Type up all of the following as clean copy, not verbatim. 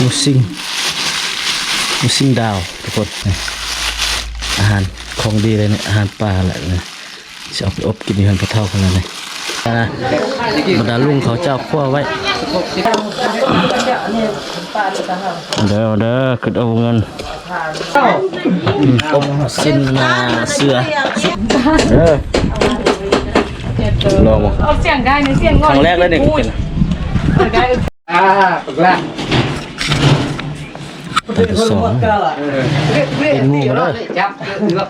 มูซิงดาวทุกคนอาหารของดีเลยเนี่ยอาหารปลาแหละเนี่ยจะเอาไปอบกินที่หันพระเท่ากันเลยนะบรรดาลุงเขาเจ้าขั้วไว้เด้อขึ้นเอาเงินอบสิ้นมาเสือลองมั้ง เอาเสียงได้ในเสียง ครั้งแรกเลยเนี่ยเป็นฝึกแล้วตัวสองเป็นงูมาเลย จับเลือก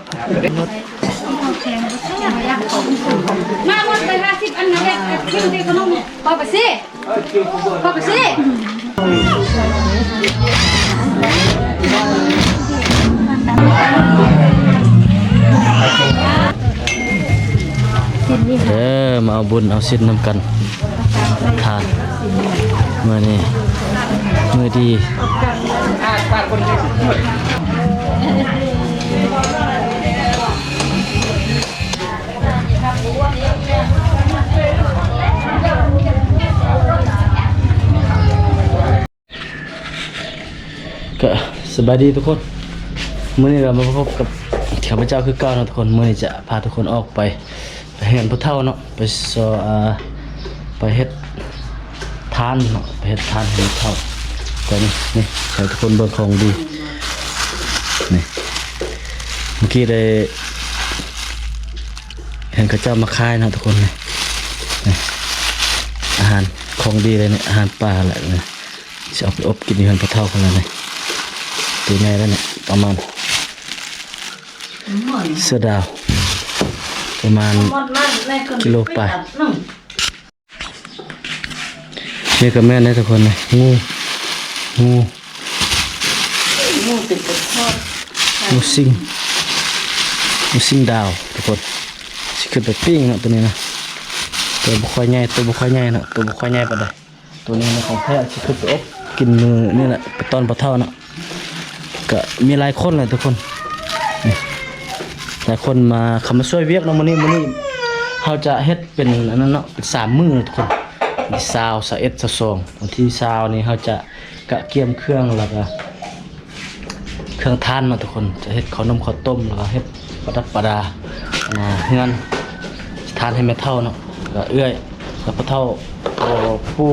มาหมดไป50อันนั้นแหละคิวที่ขนมพอไปสิมาเอาบุญเอาสิ้นน้ำกันทานเมื่อนี้มือดีก็สบายดีทุกคนเมื่อนี้เรามาพบกับข้าพเจ้าคือก้าวนะทุกคนเมื่อนี้จะพาทุกคนออกไปเห็นพระเท่าเนาะไปไปเฮ็ดทานเนาะไปเฮ็ดทานเห็นเท่าก่อนนี่ใส่ทุกคนเบิ่งของดีนี่เมื่อกี้ได้เห็นข้าเจ้ามาขายนะทุกคนนี่อาหารของดีเลยเนี่ยอาหารปลาแหละเนี่ยจะเอาไปอบกินที่หันพระเท่ากันเลยตัวใหญ่แล้วเนี่ยประมาณเสือดาวประมาณกิโลไปนี่ก็แม่นะทุกคนนะงูซิงดาวทุกคนสิขึ้นไปปิ้งเนาะตัวนี้นะตัวบุคคลใหญ่เนาะตัวบุคคลใหญ่ปะเดี๋ยวตัวนี้นะของแท้สิขึ้นไปอบกินมือนี่แหละไปตอนปลาเท่าเนาะก็มีหลายคนเลยทุกคนหลายคนมาเขามาช่วยเวียกเนาะมื้อนี้เขาจะเฮ็ดเป็นอันนั้นเนาะเป็น3 มื้อทุกคนวันที่20 21 22วันที่20นี่เขาจะกะเกียมเครื่องแล้วก็เครื่องทานมาทุกคนจะเฮ็ดข้าวนมข้าวต้มแล้วก็เฮ็ดประดับประดาเฮือนทานให้แม่เฒ่าเนาะก็เอื้อยแล้วพ่อเฒ่าผู้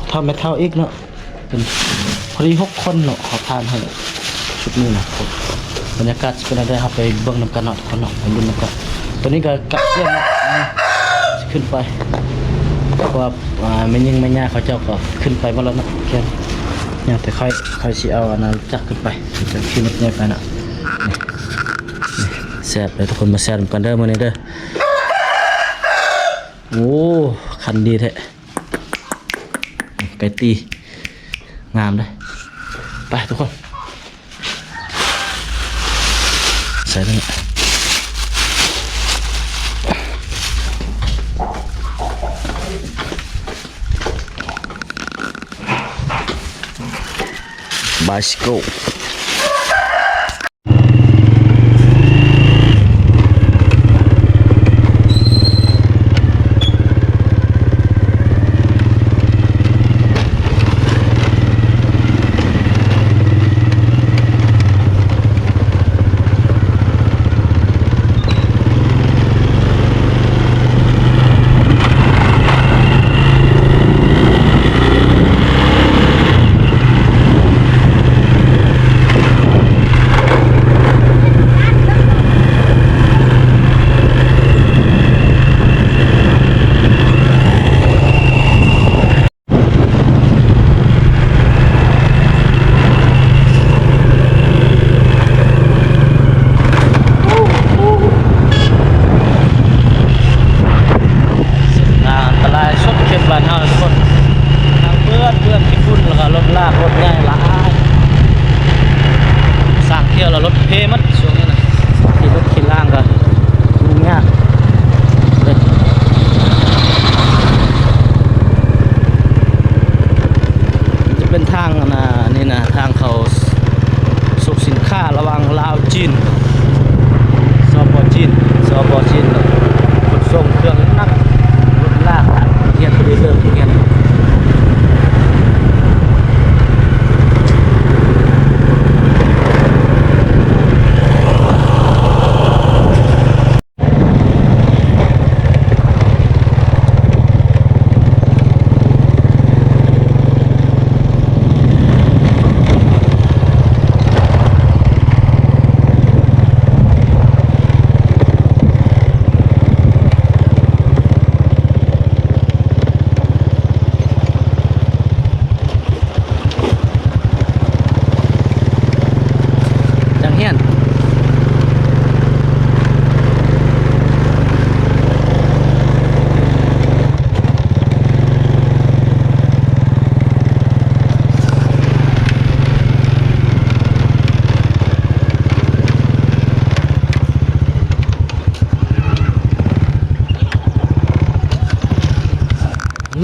เฒ่าแม่เฒ่าอีกเนาะเป็นพอดี6 คนเนาะเขาทานให้ชุดนี้นะครับบรรยากาศเป็นอะไรครับไปเบิ่งน้ำกันเนาะทุกคนเนาะไปดูน้ำกันตัวนี้ก็กะเกียมขึ้นไปเพราะว่าไม่ยิ่งไม่ยากเขาเจ้าก็ขึ้นไปมาแล้วเนาะแค่เนี่ยแต่ค่อยสิเอาอันนั้นจักขึ้นไปจะขึ้นเนี่ยไปเนาะนี่แซ่บเลยทุกคนมาแซ่บกันเด้อมื้อนี้เด้อโอ้คันดีแท้ไก่ตีงามเลยไปทุกคนใส่เลยbicycle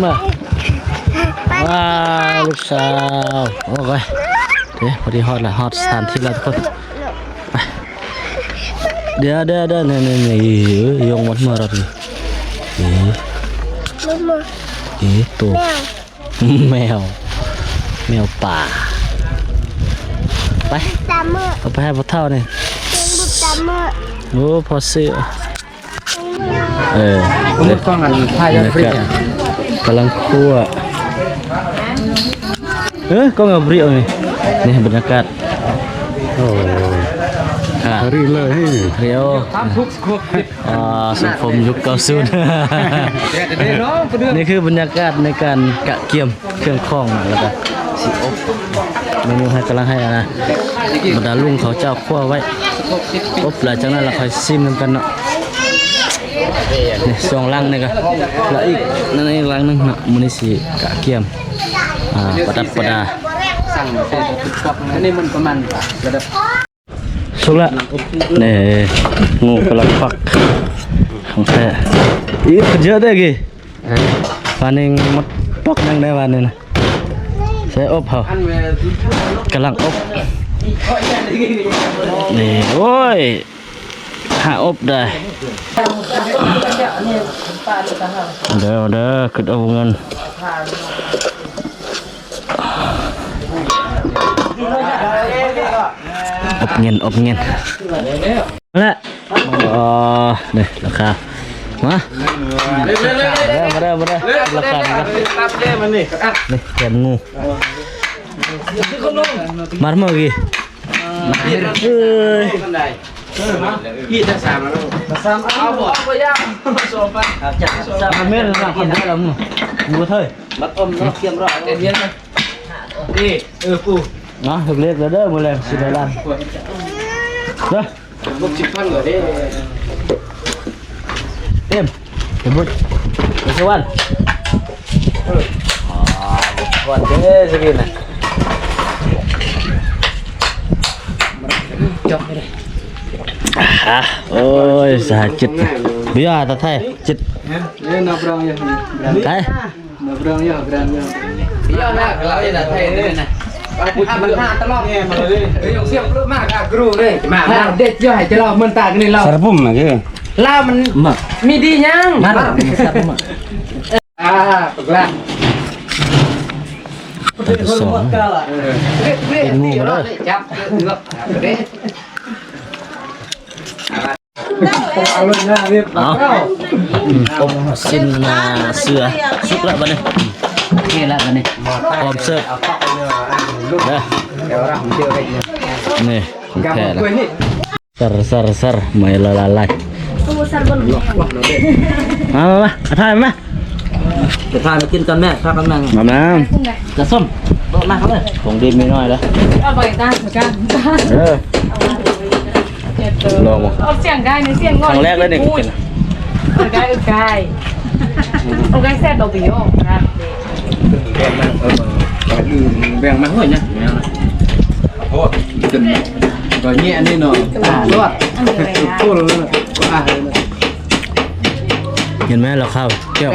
มาว้าวลูกสาวโอ้ยเดี๋ยวพอดีฮอตละฮอตสถานที่แล้วทุกคนไปเดี๋ยวนี่ยงมันมาแล้วดิตัวแมวป่าไปเอาไปให้พ่อเท่านี่โอ้พอซื้อมุดกล้องกันถ่ายฟรี กำลังคั่วก็งบริโอนี่บรรยากาศโอ้รีเลยให้เรียวสังคมยุค90นี่คือบรรยากาศในการกะเกียมเครื่องคล้องแล้วก็สิอบเมนูให้กำลังให้นะบรรดาลุงเขาเจ้าคั่วไว้อบหลังจากนั้นเราค่อยซิมกันเนาะนี่สองลังนี่ก็แล้วอีกนั่นอีกลังนึงเนาะมื้อนี้สิกะเกียมประดับประดาสั่งเป็นตุ๊กตาอันนี้มันประมาณระดับสุกละนี่งูกำลังฟักของแท้อีกเยอะได้กี่วันนึงมัดปอกนั่งได้วันนึงนะใส่อบเขากำลังอบนี่โอ้ยหาอบได้เด้อขึ้นเอาเงินอบเงินแล้วนี่ราคามาราคานี่แกมงูมาเมื่อกี้พี่จะสามแล้วเอาบ่เอาย่างมาโซฟาจับสามเมตรหลังคนได้แล้วมึงงูเถยมัดอมเกียมรอเย็นเลยนี่ปูเนาะเล็กๆเด้อมื้อแลงสิได้ล้านเด้อบุก10,000เลยเด้เต็มเต็มบุญไปสวรรค์วันเด้อสิกินน่ะจบเลยโอ้ยสาจิตเบียร์ตะไทยจิตนับรองยังไก่นับรองยังเบียร์นะเราจะไทยเลยนะมันห้าตลอดมาเลยยงเสียงเยอะมากกรูเลยมาเด็ดย่อยจะเรามันตากนี่เราสารพุ่มนะคือเล่ามันมีดียังมาสารพุ่มปกละสองเป็นงูมาเลยจับเลือกเด็ดเอาเลยนะเรียบร้อยอมสินเสือสุกแล้วบัดนี้โอเคแล้วบัดนี้พร้อมเสิร์ฟเด้อนี่แค่ละซาร์ไม่ละลายมาถ่ายมาจะทานมากินกันแม่ข้าวกันแม่มาจะส้มโดดมาเขาเลยของดีมีน้อยแล้วเอาไปได้เหมือนกันลองเอาเสียงได้ในเสียงงอนครั้งแรกเลยเนี่ยกินเอาไก่แซ่บดอกบิโอครับแบ่งมาเฮ้ยเนี่ยโอ้จนก็เงี้ยอันนี้เนาะรอดพูดเลยเห็นไหมเราเข้าเกี่ยว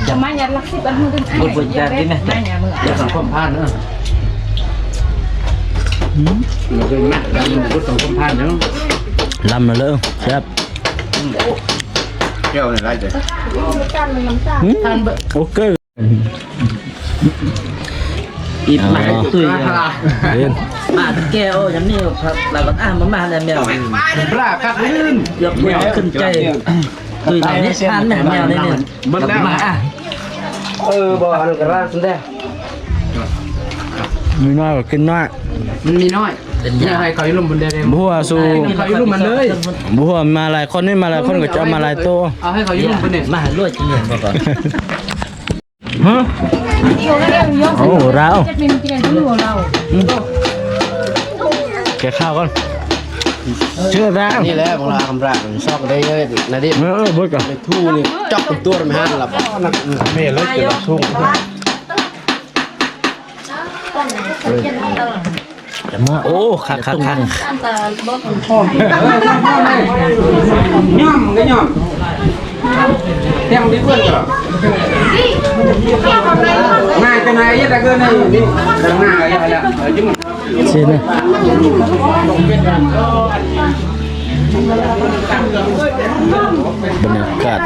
จะมายัดลักสิบอันมือกันบุญญาดินนะจะสังคมพานเนาะเราเคยมาเราบุญสังคมพานเนาะลำมาเลยครับแก้วอะไรเจ๊โอเคอีกมาตุยมาแก้วอย่างนี้ครับเราก็มาแล้วแมวปลาคักลื่นเกือบขึ้นใจตุยไหนนี่ทานแมวนี่เนี่ยมันแล้วมาบ่อันกระร่างสุดแล้วมีน้อยกว่ากินน้อยมันมีน้อยยังไงเขายุ่งบนเดนบัวสู้เขายุ่งมันเลยบัวมาหลายคนนี่มาหลายคนก็จะมาหลายโตเอาให้เขายุ่งบนเดนมาลวดกินเงินก่อนฮะโอ้เราแกข้าวก่อนเชื่อได้นี่แหละของเราคำรักชอบได้เลยนะดิบุ้ยก่อนทูนี่จับตัวมันหันหลับเมย์เลยจะทุ่งโอ้คักย่ำก็ย่ำ แท่งดิเพื่อนก็ง่ายกันไหนยัดกันนี่ง่ายอะไรละจุ่ม สินะบรรยากาศ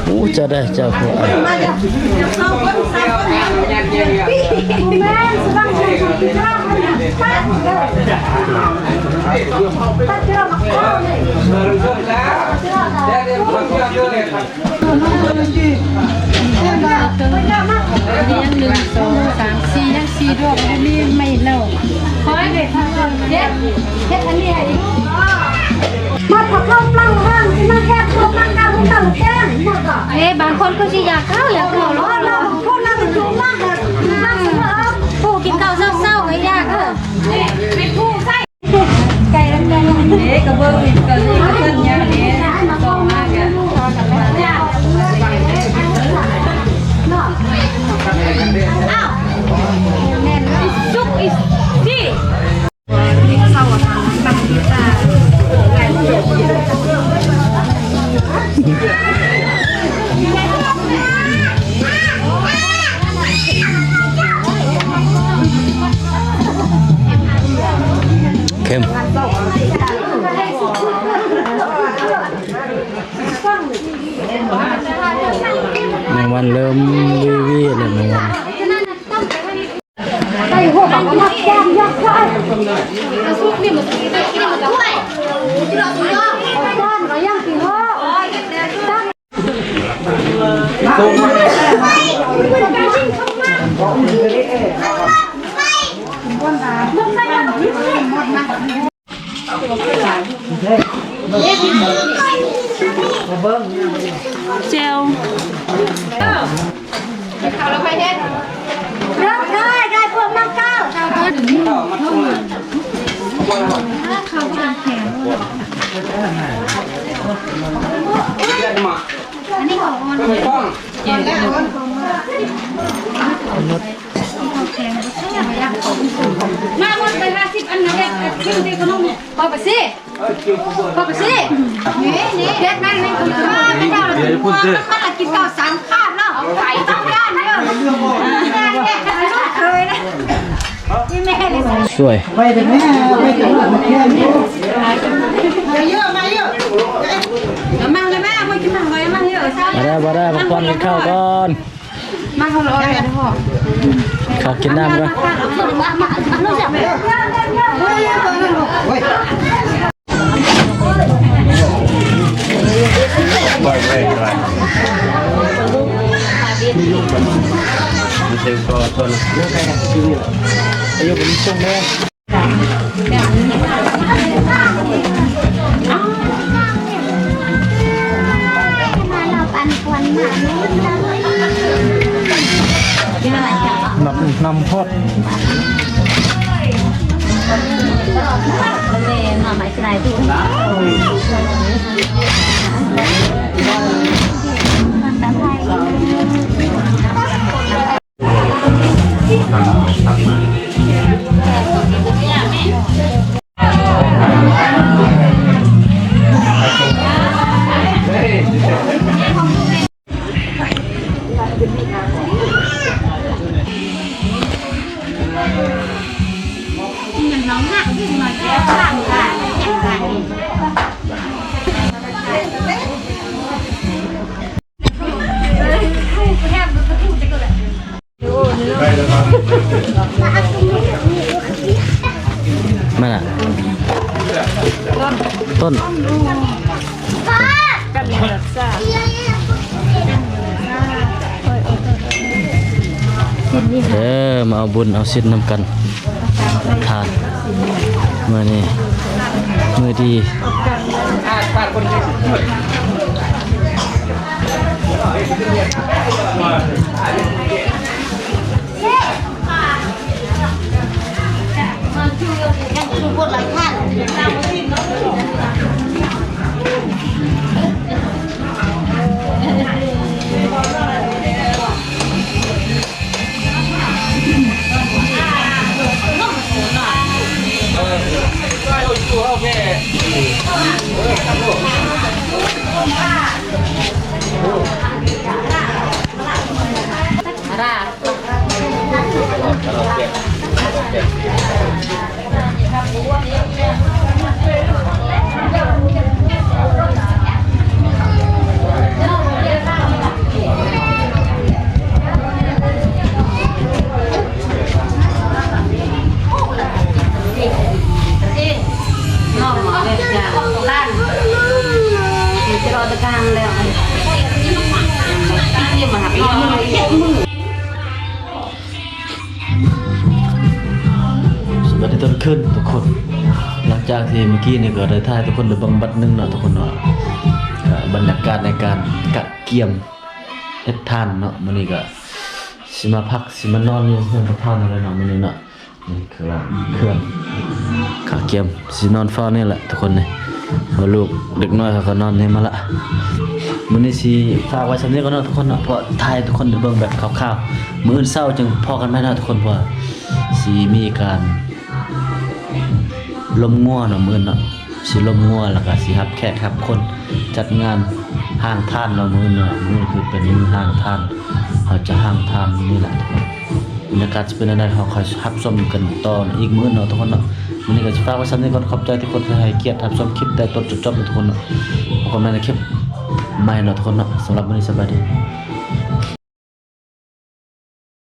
โอ้จะได้เจ้าพวกอันยัง1 2 3 4ยัง4ดอกมีไม่เล่าคอยเด็ดเด็ดอันนี้ให้มาถักเข้าปลังห้างมาแค่เข้าปลังกลางต่างแจ้งหมดอ่ะบางคนก็สิอยากเข้าร้อนเราพวกเราเป็นจุ่มมากเลยมากเลยผู้กินข้าวเศร้าๆไม่ยากเป็นผู้ใส่ไก่แล้วกันกระเบื้องกระเบื้องเส้นเนี้ยต่อมากอ่ะอ้าวจุกอีกที่เข้าอ่ะบังตาเข้มแมงวันเริ่มวิเลยแมงวัน ใส่หัวบังคับแก้มยักษ์ไข่ซุปนี่มันกินมันจะไหวที่เราซื้อก้อนเราย่างตีห้อเจลข่าวเราไปเฮ็ดได้พวกน้ำก้าวข่าวต้นข่าวกำลังแข็งอันนี้ของมันมาหมดไป50อันนะเด็กคิวที่ขนมพอไปสินี่เด็กนั่นนี่คุณไม่ได้หรอกมันกินข้าว3คาบแล้วไก่ต้องย่านเด้อเคยนะนี่แม่เลย สวย ไปถึงแม่ไปถึงแม่เยอะมาเยอะ มาเลยแม่มากินมาเลยมาเยอะ บ่ได้มาก่อนกินข้าวก่อน มาเขารอเลยพ่อ ข้าวกินน้ำก่อน รู้จักไหม บ่อยเลยบ่อยมันเต็มตัวทนอายุผมส่งแม่ นำพอด มาหมายใจที่น้องหักขึ้นมาแก้ข้างค่ะแข็งค่ะมันอ่ะต้นมาเอาบุญเอาศีลนำกันทานมื้อนี้มื้อดี น้องมาแบบจะล้านจะรอตะกลางแล้วที่มาหาพี่มือ สวัสดีตอนขึ้นทุกคนหลังจากที่เมื่อกี้นี่ก็ได้ถ่ายทุกคนได้เบิ่งบัดหนึงเนาะทุกคนเนาะบรรยากาศในการกะเกียมเฮ็ดทานเนาะมื้อนี้ก็สิมาพักสิมานอนอยู่เฮือนพระท่านอะไรเนาะมื้อนี้เนาะนี่คือเครื่องกะเกียมสินอนเฝ้านี่แหละทุกคนนี่พอลูกเด็กน้อยเขาก็นอนนี่มาละมื้อนี้สิฝากไว้สำนี้ก่อนเนาะทุกคนเนาะเพราะถ่ายทุกคนได้เบิ่งแบบคร่าวๆมื้ออื่นเช้าจึงพอกันไหมเนาะทุกคนเพราะว่าสิมีการลมงัวเนาะมื้อเนาะสิลมงัวแล้วก็สิรับแขกรับคนจัดงานห้างท่านเนาะมื้อเนาะมื้อคือเป็นมื้อห้างท่านเขาจะห้างท่านนี่แหละทุกคนบรรยากาศจะเป็นอะไรเขาคอยรับชมกันต่ออีกมื้อเนาะทุกคนเนาะมื้อนี้ก็สิฝากไว้ซั่นนี้ก่อนขอบใจทุกคนที่ให้เกียรติรับชมคลิปแต่ต้นจนจบทุกคนเนาะขอบคุณในคลิปใหม่เนาะทุกคนเนาะสำหรับมื้อนี้สบายดี